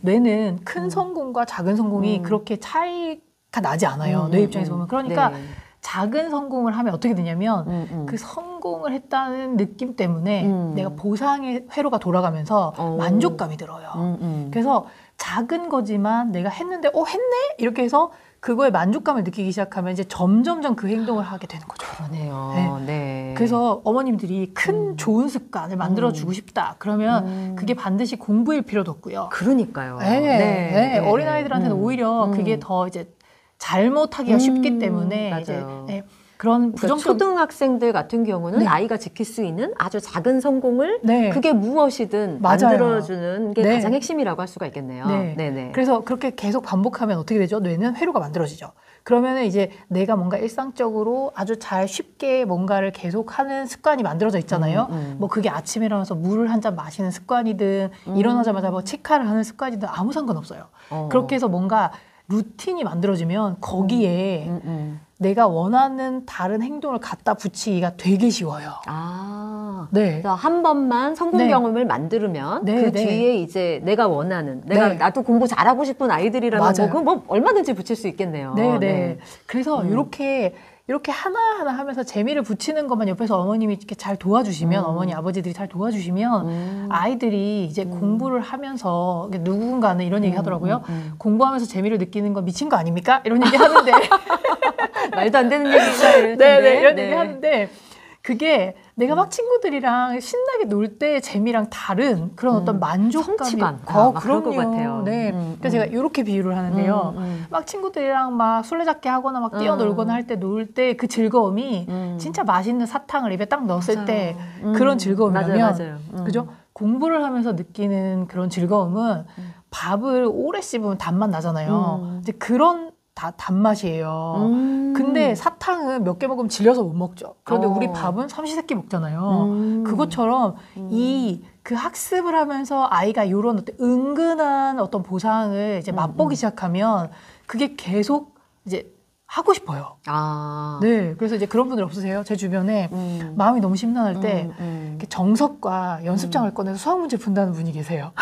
뇌는 큰 성공과 작은 성공이 그렇게 차이가 나지 않아요. 뇌 입장에서 보면. 그러니까 네. 작은 성공을 하면 어떻게 되냐면 그 성공을 했다는 느낌 때문에 내가 보상의 회로가 돌아가면서 만족감이 들어요. 그래서 작은 거지만 내가 했는데 했네? 이렇게 해서 그거에 만족감을 느끼기 시작하면 이제 점점점 그 행동을 하게 되는 거죠. 그러네요. 네. 네. 그래서 어머님들이 큰 좋은 습관을 만들어주고 싶다. 그러면 그게 반드시 공부일 필요도 없고요. 그러니까요. 네. 네. 네. 네. 어린아이들한테는 오히려 그게 더 이제 잘못하기가 쉽기 때문에 맞아요. 이제 그런 그러니까 부정적 초등학생들 같은 경우는 네. 아이가 지킬 수 있는 아주 작은 성공을 네. 그게 무엇이든 맞아요. 만들어주는 게 네. 가장 핵심이라고 할 수가 있겠네요. 네. 네네. 그래서 그렇게 계속 반복하면 어떻게 되죠? 뇌는 회로가 만들어지죠. 그러면은 이제 내가 뭔가 일상적으로 아주 잘 쉽게 뭔가를 계속하는 습관이 만들어져 있잖아요. 뭐 그게 아침에 일어나서 물을 한 잔 마시는 습관이든 일어나자마자 뭐 치카를 하는 습관이든 아무 상관없어요. 그렇게 해서 뭔가 루틴이 만들어지면 거기에 내가 원하는 다른 행동을 갖다 붙이기가 되게 쉬워요. 네. 그래서 한 번만 성공 네. 경험을 만들면 네, 그 네. 뒤에 이제 내가 원하는 내가 네. 나도 공부 잘하고 싶은 아이들이라면 맞아요. 그건 뭐 얼마든지 붙일 수 있겠네요. 네. 그래서 이렇게 하나하나 하면서 재미를 붙이는 것만 옆에서 어머님이 이렇게 잘 도와주시면 어머니 아버지들이 잘 도와주시면 아이들이 이제 공부를 하면서 누군가는 이런 얘기 하더라고요. 공부하면서 재미를 느끼는 건 미친 거 아닙니까? 이런 얘기 하는데 말도 안 되는 얘기가 이럴 텐데. 네, 이런 얘기 하는데 그게 내가 막 친구들이랑 신나게 놀 때 재미랑 다른 그런 어떤 만족감이 성취감. 그럴 그럴 것 같아요. 네. 그래서 제가 이렇게 비유를 하는데요. 막 친구들이랑 막 술래잡기 하거나 막 뛰어놀거나 할 때 놀 때 그 즐거움이 진짜 맛있는 사탕을 입에 딱 넣었을 맞아요. 때 그런 즐거움이라면 맞아요. 그죠? 공부를 하면서 느끼는 그런 즐거움은 밥을 오래 씹으면 단맛 나잖아요. 이제 그런 단맛이에요. 근데 사탕은 몇 개 먹으면 질려서 못 먹죠. 그런데 우리 밥은 삼시세끼 먹잖아요. 그것처럼 그 학습을 하면서 아이가 이런 어떤 은근한 어떤 보상을 이제 맛보기 시작하면 그게 계속 이제 하고 싶어요. 네, 그래서 이제 그런 분들 없으세요? 제 주변에 마음이 너무 심란할 때 이렇게 정석과 연습장을 꺼내서 수학 문제 푼다는 분이 계세요.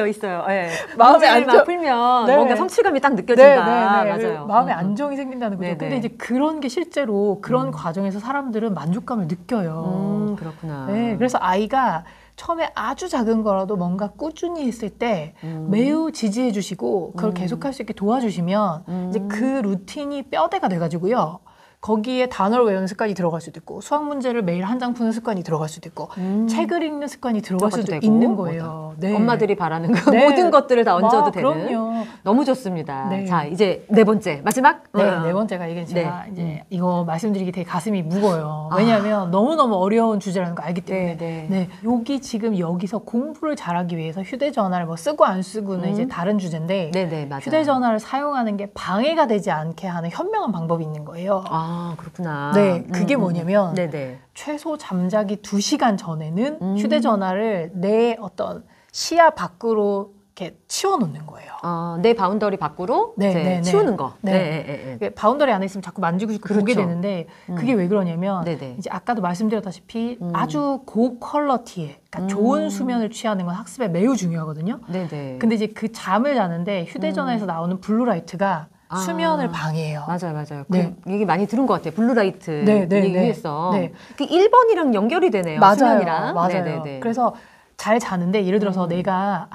있어요. 네. 마음에 안정 풀면 네. 뭔가 성취감이 딱 느껴진다. 네. 맞아요. 마음에 안정이 생긴다는 거죠. 네네. 근데 이제 그런 게 실제로 그런 과정에서 사람들은 만족감을 느껴요. 그렇구나. 네, 그래서 아이가 처음에 아주 작은 거라도 뭔가 꾸준히 했을 때 매우 지지해 주시고 그걸 계속할 수 있게 도와주시면 이제 그 루틴이 뼈대가 돼가지고요. 거기에 단어를 외우는 습관이 들어갈 수도 있고 수학 문제를 매일 한 장 푸는 습관이 들어갈 수도 있고 책을 읽는 습관이 들어갈 수도 되고, 있는 거예요. 네. 엄마들이 바라는 그 네. 모든 것들을 다 얹어도 되는. 그럼요. 너무 좋습니다. 네. 자, 이제 네 번째 마지막. 네 번째가 이게 제가 이제 이거 말씀드리기 되게 가슴이 무거워요. 왜냐하면 너무너무 어려운 주제라는 거 알기 때문에. 네. 여기서 공부를 잘하기 위해서 휴대전화를 뭐 쓰고 안 쓰고는 이제 다른 주제인데 네네, 맞아요. 휴대전화를 사용하는 게 방해가 되지 않게 하는 현명한 방법이 있는 거예요. 그렇구나. 네, 그게 뭐냐면 네네. 최소 잠자기 2시간 전에는 휴대전화를 내 어떤 시야 밖으로 이렇게 치워놓는 거예요. 내 바운더리 밖으로 이제 치우는 거. 네. 바운더리 안에 있으면 자꾸 만지고 싶고 보게 되는데 그게 왜 그러냐면 이제 아까도 말씀드렸다시피 아주 고퀄러티의 그러니까 좋은 수면을 취하는 건 학습에 매우 중요하거든요. 네네. 근데 이제 그 잠을 자는데 휴대전화에서 나오는 블루라이트가 수면을 방해해요. 맞아요. 네. 그 얘기 많이 들은 것 같아요. 블루라이트 얘기해서. 그 1번이랑 연결이 되네요. 수면이랑. 맞아요. 네네네. 그래서 잘 자는데 예를 들어서 내가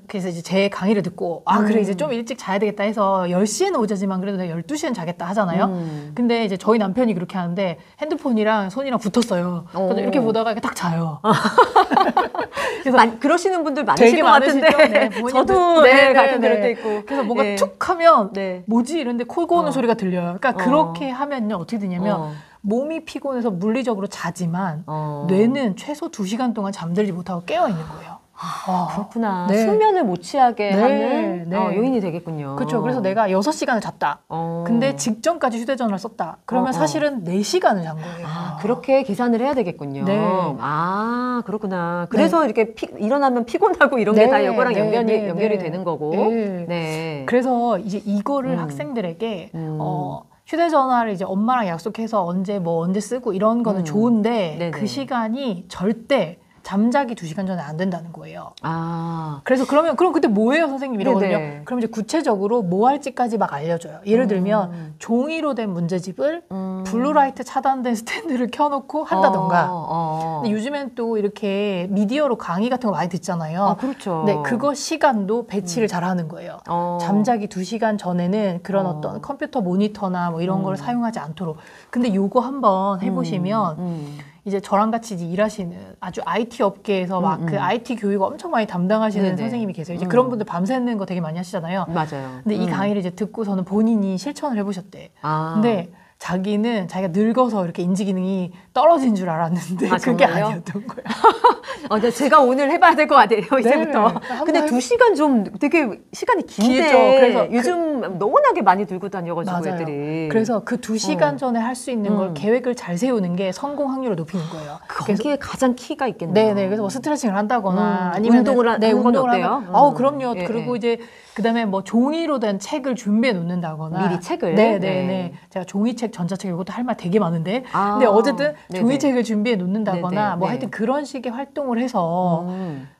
그래서 이제 제 강의를 듣고 그래 이제 좀 일찍 자야 되겠다 해서 10시에는 오자지만 그래도 내가 12시엔 자겠다 하잖아요. 근데 이제 저희 남편이 그렇게 하는데 핸드폰이랑 손이랑 붙었어요. 그래서 이렇게 보다가 이렇게 딱 자요. 그래서 그러시는 분들 많으실 것 같은데 네, 저도 가끔 그럴 때 있고 그래서 뭔가 툭 하면 뭐지 이런데 코 고는 소리가 들려요. 그러니까 그렇게 하면요 어떻게 되냐면 몸이 피곤해서 물리적으로 자지만 뇌는 최소 2시간 동안 잠들지 못하고 깨어 있는 거예요. 그렇구나. 숙면을 못 취하게 하는 요인이 되겠군요. 그렇죠. 그래서 내가 6시간을 잤다. 근데 직전까지 휴대전화를 썼다. 그러면 사실은 4시간을 잔 거예요. 그렇게 계산을 해야 되겠군요. 네. 그렇구나. 그래서 이렇게 일어나면 피곤하고 이런 게 다 이거랑 연결이 되는 거고. 그래서 이제 이거를 학생들에게 휴대전화를 이제 엄마랑 약속해서 언제 쓰고 이런 거는 좋은데 그 시간이 절대 잠자기 2시간 전에 안 된다는 거예요. 아. 그래서 그럼 그때 뭐예요, 선생님? 이러거든요. 네네. 그럼 이제 구체적으로 뭐 할지까지 막 알려줘요. 예를 들면 종이로 된 문제집을 블루라이트 차단된 스탠드를 켜놓고 한다던가. 근데 요즘엔 또 이렇게 미디어로 강의 같은 거 많이 듣잖아요. 아, 그렇죠. 네, 그거 시간도 배치를 잘 하는 거예요. 잠자기 2시간 전에는 그런 어떤 컴퓨터 모니터나 뭐 이런 걸 사용하지 않도록. 근데 요거 한번 해보시면 이제 저랑 같이 이제 일하시는 아주 IT 업계에서 막 그 IT 교육 엄청 많이 담당하시는 네네. 선생님이 계세요. 이제 그런 분들 밤새는 거 되게 많이 하시잖아요. 맞아요. 근데 이 강의를 이제 듣고서는 본인이 실천을 해보셨대. 아. 근데 자기는 자기가 늙어서 이렇게 인지 기능이 떨어진 줄 알았는데 아, 그게 정말요? 아니었던 거야. 근데 제가 오늘 해봐야 될 것 같아요, 이제부터. 한번 근데 2시간 좀 되게 시간이 긴데. 길죠. 그래서 요즘 너무나게 많이 들고 다녀가지고 맞아요. 애들이. 그래서 그 2시간 전에 할 수 있는 걸 계획을 잘 세우는 게 성공 확률을 높이는 거예요. 거기에 가장 키가 있겠네요. 네네. 그래서 뭐 스트레칭을 한다거나 아니면 운동을 하는 건 어때요? 그럼요. 예, 그리고 예. 이제 그다음에 뭐 종이로 된 책을 준비해 놓는다거나 미리 책을? 네네네. 네. 제가 종이책, 전자책 이것도 할 말 되게 많은데 아, 근데 어쨌든 네네. 종이책을 준비해 놓는다거나 네네. 뭐 네. 하여튼 그런 식의 활동을 해서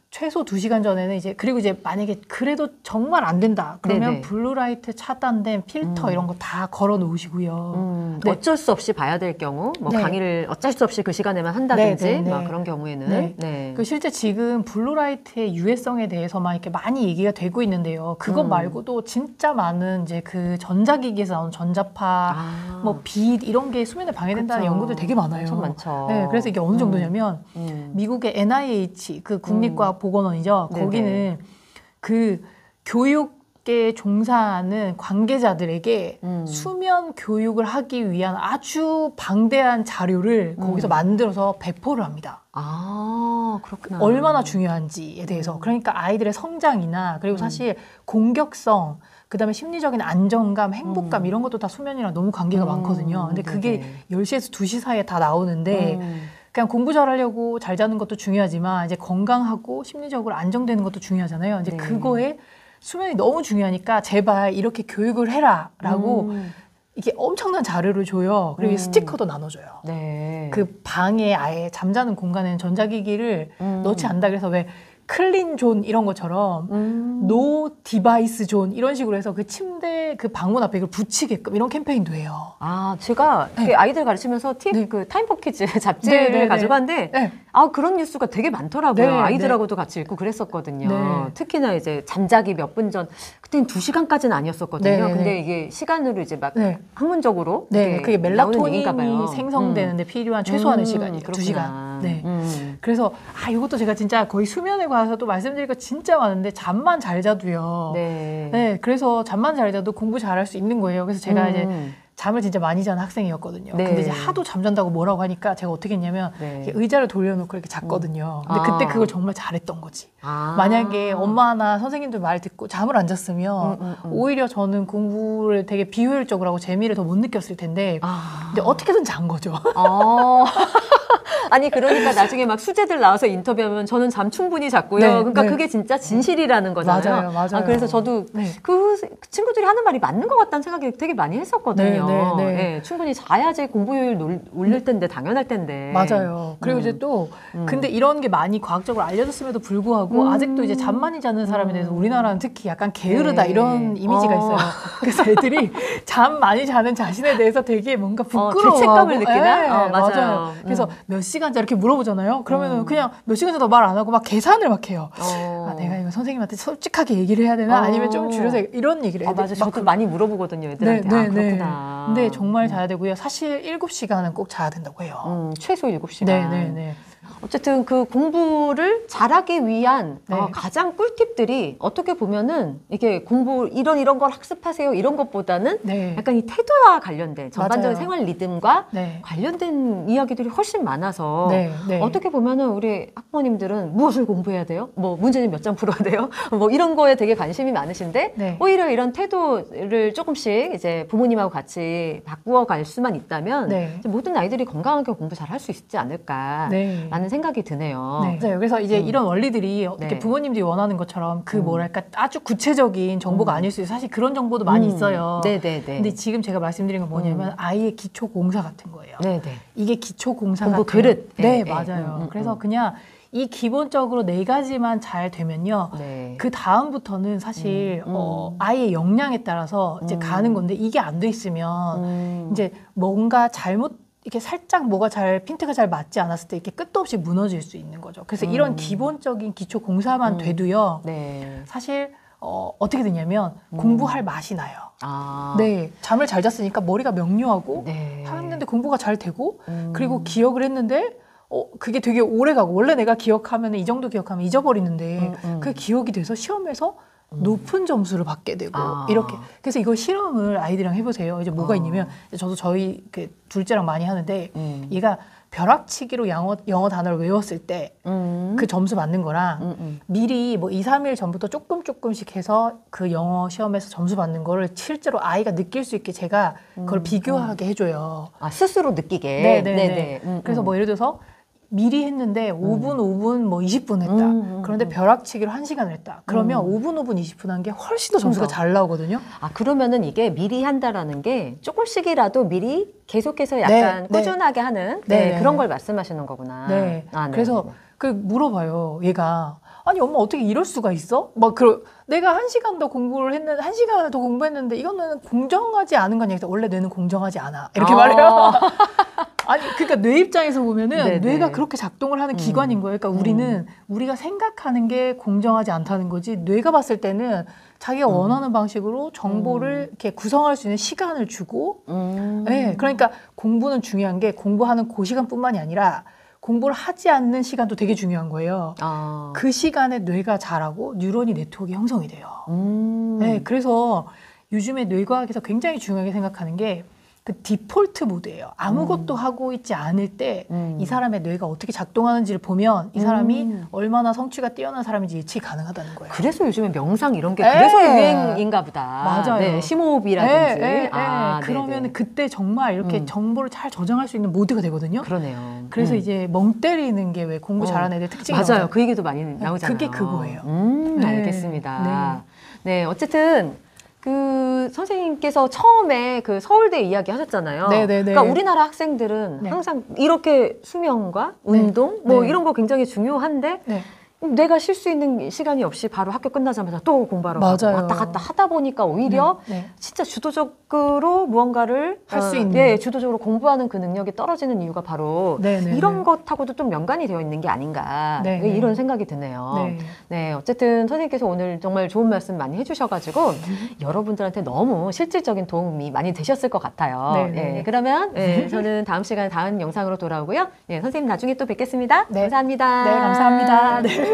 최소 2시간 전에는 이제 그리고 이제 만약에 그래도 정말 안 된다 그러면 네네. 블루라이트 차단된 필터 이런 거 다 걸어 놓으시고요. 네. 어쩔 수 없이 봐야 될 경우, 뭐 네. 강의를 어쩔 수 없이 그 시간에만 한다든지, 네, 네, 네. 막 그런 경우에는. 네. 네. 그 실제 지금 블루라이트의 유해성에 대해서만 이렇게 많이 얘기가 되고 있는데요. 그것 말고도 진짜 많은 이제 그 전자기기에서 나오는 전자파, 뭐 빛 이런 게 수면에 방해된다는 그쵸. 연구들 되게 많아요. 엄청 많죠. 네, 그래서 이게 어느 정도냐면 미국의 NIH 그 국립과학보건원이죠. 네네. 거기는 그 교육계에 종사하는 관계자들에게 수면 교육을 하기 위한 아주 방대한 자료를 거기서 만들어서 배포를 합니다. 아, 그렇구나. 얼마나 중요한지에 대해서. 그러니까 아이들의 성장이나 그리고 사실 공격성, 그다음에 심리적인 안정감, 행복감 이런 것도 다 수면이랑 너무 관계가 많거든요. 근데 그게 10시에서 2시 사이에 다 나오는데 그냥 공부 잘하려고 잘 자는 것도 중요하지만 이제 건강하고 심리적으로 안정되는 것도 중요하잖아요. 이제 네. 그거에 수면이 너무 중요하니까 제발 이렇게 교육을 해라라고 이게 엄청난 자료를 줘요. 그리고 스티커도 나눠줘요. 네. 그 방에 아예 잠자는 공간에는 전자기기를 넣지 않는다 그래서 왜 클린 존 이런 것처럼 노 디바이스 존 이런 식으로 해서 그 침대 그 방문 앞에 이걸 붙이게끔 이런 캠페인도 해요. 아, 제가 이렇게 아이들 가르치면서 그 타임포키즈 잡지를 네, 네, 가져갔는데, 네. 아, 그런 뉴스가 되게 많더라고요. 네, 아이들하고도 같이 읽고 그랬었거든요. 네. 특히나 이제 잠자기 몇 분 전, 그때는 2시간까지는 아니었었거든요. 네, 네, 근데 네. 이게 시간으로 이제 막 네. 학문적으로 네, 이렇게 그게 나오는 얘기인가 멜라토닌이 봐요. 생성되는데 필요한 최소한의 시간이에요. 그렇구나. 2시간. 네. 그래서 이것도 제가 진짜 거의 수면에 관해서도 말씀드릴 거 진짜 많은데 잠만 잘 자도요. 네. 네, 그래서 잠만 잘 자도 공부 잘할 수 있는 거예요. 그래서 제가 이제 잠을 진짜 많이 자는 학생이었거든요. 네. 근데 이제 하도 잠잔다고 뭐라고 하니까 제가 어떻게 했냐면 네. 이렇게 의자를 돌려놓고 이렇게 잤거든요. 근데 그때 그걸 정말 잘했던 거지. 아. 만약에 엄마나 선생님들 말 듣고 잠을 안 잤으면 오히려 저는 공부를 되게 비효율적으로 하고 재미를 더 못 느꼈을 텐데 근데 어떻게든 잔 거죠. 아니 그러니까 나중에 막 수재들 나와서 인터뷰하면 저는 잠 충분히 잤고요. 네, 그러니까 네. 그게 진짜 진실이라는 거잖아요. 맞아요. 아, 그래서 저도 네. 그 친구들이 하는 말이 맞는 것 같다는 생각이 되게 많이 했었거든요. 네, 네, 네. 예, 충분히 자야지 공부효율 올릴 텐데 당연할 텐데. 맞아요. 그리고 이제 또 근데 이런 게 많이 과학적으로 알려졌음에도 불구하고 아직도 이제 잠 많이 자는 사람에 대해서 우리나라는 특히 약간 게으르다 네. 이런 이미지가 있어요. 그래서 애들이 잠 많이 자는 자신에 대해서 되게 뭔가 부끄러워하고 죄책감을 느끼나? 네, 맞아요. 그래서 몇 시간 자 이렇게 물어보잖아요. 그러면은 그냥 몇 시간 자도 말 안 하고 막 계산을 막 해요. 내가 이거 선생님한테 솔직하게 얘기를 해야 되나? 아니면 좀 줄여서 이런 얘기를 해야 되나? 맞아. 저도 많이 물어보거든요, 애들한테. 그렇구나. 근데 정말 자야 되고요. 사실 7시간은 꼭 자야 된다고 해요. 최소 7시간. 네. 어쨌든 그 공부를 잘하기 위한 네. 가장 꿀팁들이 어떻게 보면은 이게 공부 이런 걸 학습하세요 이런 것보다는 네. 약간 이 태도와 관련된 전반적인 맞아요. 생활 리듬과 네. 관련된 이야기들이 훨씬 많아서 네. 어떻게 보면은 우리 학부모님들은 무엇을 공부해야 돼요? 뭐 문제집 몇 장 풀어야 돼요? 뭐 이런 거에 되게 관심이 많으신데 네. 오히려 이런 태도를 조금씩 이제 부모님하고 같이 바꾸어 갈 수만 있다면 네. 모든 아이들이 건강하게 공부 잘 할 수 있지 않을까. 네. 라는 생각이 드네요. 네. 맞아요. 그래서 이제 이런 원리들이 이렇게 네. 부모님들이 원하는 것처럼 그 뭐랄까 아주 구체적인 정보가 아닐 수 있어요. 사실 그런 정보도 많이 있어요. 네네네. 근데 지금 제가 말씀드린 건 뭐냐면 아이의 기초 공사 같은 거예요. 네네. 이게 기초 공사 공부 같아요. 그릇. 네, 예, 맞아요. 그래서 그냥 이 기본적으로 4가지만 잘 되면요. 네. 그 다음부터는 사실 아이의 역량에 따라서 이제 가는 건데 이게 안 돼 있으면 이제 뭔가 잘못 이렇게 살짝 뭐가 잘 핀트가 잘 맞지 않았을 때 이렇게 끝도 없이 무너질 수 있는 거죠. 그래서 이런 기본적인 기초 공사만 돼도요. 네. 사실 어떻게 되냐면 공부할 맛이 나요. 아. 네, 잠을 잘 잤으니까 머리가 명료하고 네. 하는데 공부가 잘 되고 그리고 기억을 했는데 그게 되게 오래 가고 원래 내가 기억하면 이 정도 기억하면 잊어버리는데 그 기억이 돼서 시험에서 높은 점수를 받게 되고 이렇게 그래서 이거 실험을 아이들이랑 해보세요. 이제 뭐가 있냐면 저도 저희 그 둘째랑 많이 하는데 얘가 벼락치기로 영어 단어를 외웠을 때 그 점수 받는 거랑 미리 뭐 2, 3일 전부터 조금씩 해서 그 영어 시험에서 점수 받는 거를 실제로 아이가 느낄 수 있게 제가 그걸 비교하게 해줘요. 아, 스스로 느끼게. 네네네. 그래서 뭐 예를 들어서 미리 했는데 5분 뭐 20분 했다. 그런데 벼락치기로 1시간을 했다. 그러면 5분 20분 한 게 훨씬 더 점수가 잘 나오거든요. 아, 그러면은 이게 미리 한다라는 게 조금씩이라도 미리 계속해서 약간 네, 꾸준하게 하는 네, 그런 네. 걸 말씀하시는 거구나. 네. 아, 네. 그래서 그 물어봐요. 얘가 아니 엄마 어떻게 이럴 수가 있어? 내가 1시간 더 공부를 했는데 1시간을 더 공부했는데 이거는 공정하지 않은 거냐? 그래서 원래 뇌는 공정하지 않아. 이렇게 말해요. 아니 그러니까 뇌 입장에서 보면은 네네. 뇌가 그렇게 작동을 하는 기관인 거예요. 그러니까 우리가 생각하는 게 공정하지 않다는 거지. 뇌가 봤을 때는 자기가 원하는 방식으로 정보를 이렇게 구성할 수 있는 시간을 주고, 네, 그러니까 공부는 중요한 게 공부하는 그 시간뿐만이 아니라 공부를 하지 않는 시간도 되게 중요한 거예요. 그 시간에 뇌가 자라고 뉴런이 네트워크 형성이 돼요. 네, 그래서 요즘에 뇌과학에서 굉장히 중요하게 생각하는 게 그 디폴트 모드예요. 아무것도 하고 있지 않을 때 이 사람의 뇌가 어떻게 작동하는지를 보면 이 사람이 얼마나 성취가 뛰어난 사람인지 예측이 가능하다는 거예요. 그래서 요즘에 명상 이런 게 그래서 유행인가 보다. 맞아요. 네, 심호흡이라든지. 그러면 그때 정말 이렇게 정보를 잘 저장할 수 있는 모드가 되거든요. 그러네요. 그래서 이제 멍 때리는 게 왜 공부 잘하는 애들 특징이에요. 맞아요. 그 얘기도 많이 나오잖아요. 그게 그거예요. 알겠습니다. 네, 어쨌든 그 선생님께서 처음에 그 서울대 이야기 하셨잖아요. 네네네. 그러니까 우리나라 학생들은 항상 이렇게 수면과 운동 뭐 이런 거 굉장히 중요한데 내가 쉴 수 있는 시간이 없이 바로 학교 끝나자마자 또 공부하러 가고 왔다 갔다 하다 보니까 오히려 진짜 주도적으로 무언가를 할 수 있는 주도적으로 공부하는 그 능력이 떨어지는 이유가 바로 이런 것하고도 좀 연관이 되어 있는 게 아닌가 이런 생각이 드네요. 네, 어쨌든 선생님께서 오늘 정말 좋은 말씀 많이 해주셔가지고 여러분들한테 너무 실질적인 도움이 많이 되셨을 것 같아요. 네, 그러면 저는 다음 시간에 다음 영상으로 돌아오고요. 네, 선생님 나중에 또 뵙겠습니다. 감사합니다. 네, 감사합니다. 네.